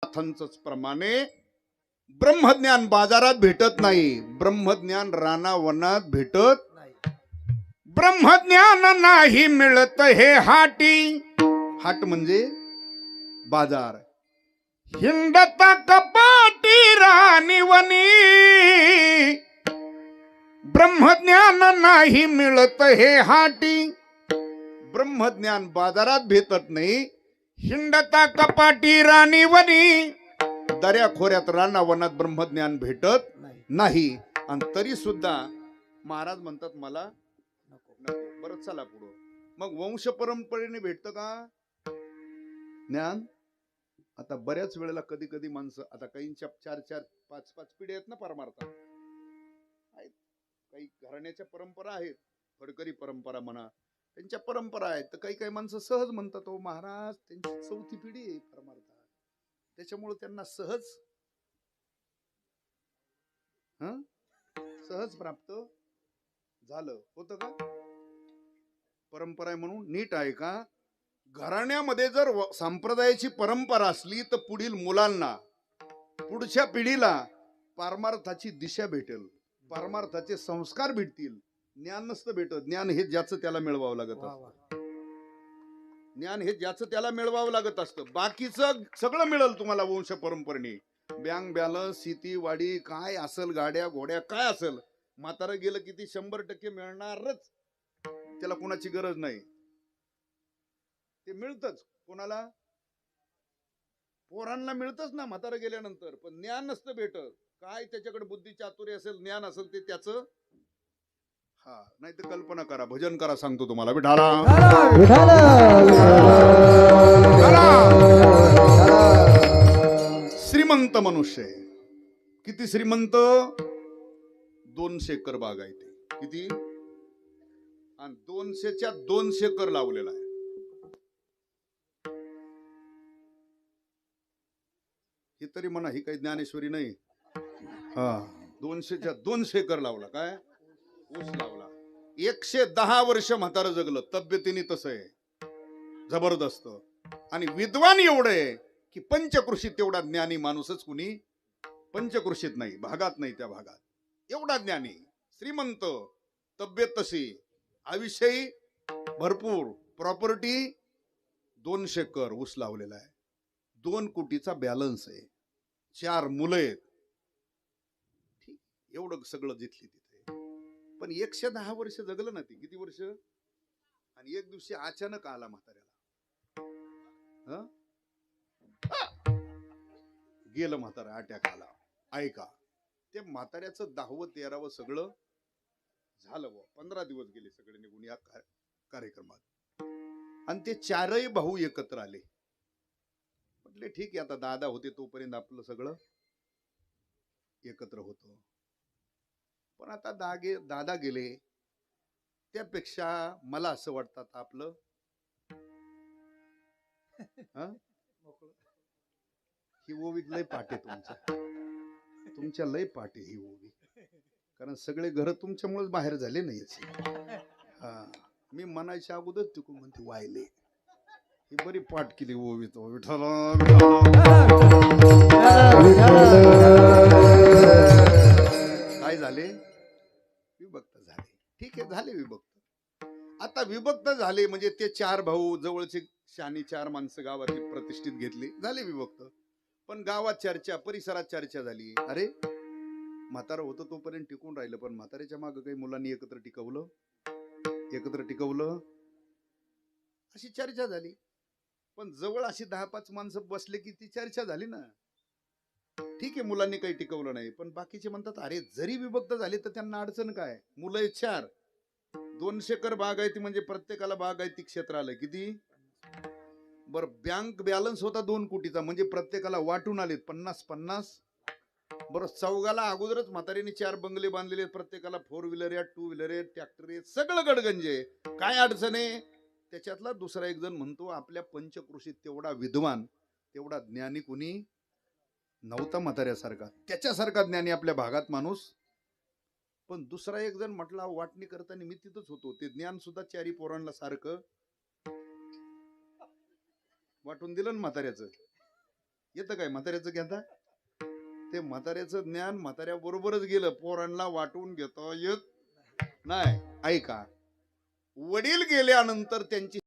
नाथांचंच प्रमाणे ब्रह्मज्ञान बाजारात भेटत नाही, ब्रह्मज्ञान रानावनात भेटत नाही. ब्रह्मज्ञान नाही मिळत हे हाटी. हाट म्हणजे बाजार. हिंडता कपाटी राणीवनी, ब्रह्मज्ञान नाही मिळत हे हाटी. ब्रह्मज्ञान बाजारात भेटत नाही, हिंडता कपाटी राणीवनी, दर्या खोऱ्यात रानावनात ब्रह्मज्ञान भेटत नाही. नाही. आणि तरी सुद्धा महाराज म्हणतात मला नको. नको. बरं चला पुढं. मग वंश परंपरेने भेटतं का ज्ञान? आता बऱ्याच वेळेला कधी कधी माणसं, आता काहींच्या 4-4, 5-5 पिढ्या आहेत ना परमार्थ, आहेत काही घराण्याच्या परंपरा आहेत, फडकरी परंपरा म्हणा, त्यांच्या परंपरा आहेत. तर काही काही माणसं सहज म्हणतात, हो महाराज त्यांची 4थी पिढी आहे परमार्थात, त्याच्यामुळे त्यांना सहज सहज प्राप्त झालं. होतं का? परंपरा आहे म्हणून नीट आहे का? घराण्यामध्ये जर संप्रदायाची परंपरा असली तर पुढील मुलांना, पुढच्या पिढीला परमार्थाची दिशा भेटेल, परमार्थाचे संस्कार भेटतील. ज्ञान नसतं भेटत. ज्ञान हे ज्याचं त्याला मिळवावं लागत वा असतं. वा. ज्ञान हे ज्याचं त्याला मिळवावं लागत असतं. बाकीचं सगळं मिळेल तुम्हाला वंश परंपरेने. बँक बॅलन्स, शेती वाडी काय असेल, गाड्या घोड्या काय असेल, म्हातारं गेलं किती 100% मिळणारच. त्याला कोणाची गरज नाही, ते मिळतच. कोणाला? पोरांना मिळतच ना म्हातारं गेल्यानंतर. पण ज्ञान नसतं भेटत. काय त्याच्याकडे बुद्धी चातुर्य असेल, ज्ञान असेल, ते त्याचं. हा, नाही तर कल्पना करा, भजन करा, सांगतो तुम्हाला. विठाला श्रीमंत मनुष्य आहे. किती श्रीमंत? 200 एकर बाग आहे ते. किती? आणि 200च्या 200 एकर लावलेला आहे. हे तरी म्हणा ही काही ज्ञानेश्वरी नाही. हा, 200च्या 200 एकर लावला. काय? ऊस लावला. 110 वर्ष म्हातारं जगलं. तब्येतीने तसं आहे, जबरदस्त. आणि विद्वान एवढं आहे की पंचकृषीत तेवढा ज्ञानी माणूसच कुणी पंचकृषीत नाही, भागात नाही, त्या भागात एवढा ज्ञानी श्रीमंत, तब्येत तशी, आयुष्यही भरपूर, प्रॉपर्टी 200 एकर ऊस लावलेला आहे. 2 कोटीचा बॅलन्स आहे, 4 मुलं आहेत. ठीक, एवढं सगळं जिथली तिथे. पण 110 वर्ष जगलं ना. ती किती वर्ष? आणि एक दिवशी अचानक आला म्हाताऱ्याला. गेलं म्हातारा, अटॅक आला. ऐका, ते म्हाताऱ्याचं 10वं 13वं सगळं झालं. 15 दिवस गेले सगळे निघून या कार्यक्रमात. आणि ते 4ही भाऊ एकत्र आले. म्हटले ठीक आहे, आता दादा होते तोपर्यंत आपलं सगळं एकत्र होतं. पण आता दादा गेले, त्यापेक्षा मला असं वाटतं आता आपलं ही ओवी लय पाटे तुमच्या लय पाटे ही ओवी. कारण सगळे घर तुमच्यामुळेच बाहेर झाले नाही. हा, मी म्हणायच्या अगोदर तिकून म्हणते वायले. ही बरी पाठ केली ओवी तो. विठ्ठला काय झाले? विभक्त झाले. ठीक आहे, झाले विभक्त. आता विभक्त झाले म्हणजे ते 4 भाऊ, जवळचे शानी 4 माणसं गावातली प्रतिष्ठित घेतली, झाले विभक्त. पण गावात चर्चा, परिसरात चर्चा झाली. अरे म्हातारा होतं तोपर्यंत टिकून राहिलं, पण म्हाताऱ्याच्या मागे काही मुलांनी एकत्र टिकवलं, अशी चर्चा झाली. पण जवळ अशी 10-5 माणसं बसले की ती चर्चा झाली ना. ठीक आहे, मुलांनी काही टिकवलं नाही, पण बाकीचे म्हणतात अरे जरी विभक्त झाले तर त्यांना अडचण काय? मुलं 4, 200 एकर बाग आहे ती, म्हणजे प्रत्येकाला बाग आहे ती क्षेत्र आलं किती? बर, बँक बॅलन्स होता 2 कोटीचा, म्हणजे प्रत्येकाला वाटून आले 50-50. बरं, चौघाला अगोदरच म्हातारीने 4 बंगले बांधलेले, प्रत्येकाला 4 व्हीलर आहेत, 2 व्हीलर आहेत, ट्रॅक्टर आहेत, सगळं गडगंजे. काय अडचण आहे? त्याच्यातला दुसरा एक जण म्हणतो आपल्या पंचकृषीत तेवढा विद्वान, तेवढा ज्ञानी कुणी नव्हता म्हाताऱ्यासारखा, त्याच्यासारखा ज्ञानी आपल्या भागात माणूस. पण दुसरा एक जण म्हटला वाटणी करताना मी तिथंच होतो, ते ज्ञान सुद्धा 4 पोरांना सारखं वाटून दिलं ना म्हाताऱ्याचं. येतं काय म्हाताऱ्याचं घेता? ते म्हाताऱ्याचं ज्ञान म्हाताऱ्या बरोबरच गेलं, पोरांना वाटून घेता येत नाही. ऐका, वडील गेल्यानंतर त्यांची